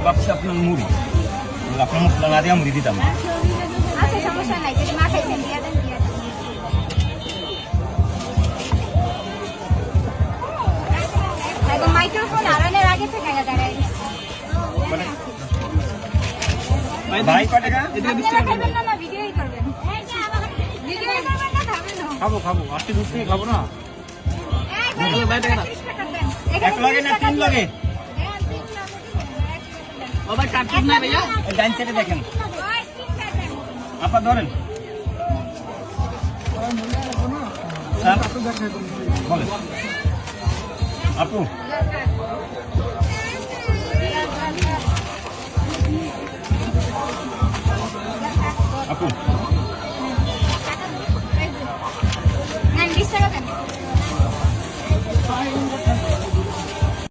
ভাবছি আপনার মুড়ি, আপনার মশলা না দিয়ে মুড়ি দিতাম। আচ্ছা সমস্যা নাই, যদি মা খাইছেন দিয়া দেন, দিয়া দেন। এখন মাইক্রোফোন আড়ানোর আগে থেকে দাঁড়ায় ভাই কয় টাকা? না ভিডিওই করবেন, ভিডিওই করবেন না, খাবেন না। খাবো খাবো, আজকে দুধ থেকে খাবো না। এক লগে না তিন লগে? ও ভাই কাটছিস না ভাইয়া? ডাইন সাইডে দেখেন, আপা ধরেন। স্যার বলেন আপু। আপু না 20 টাকা দেন।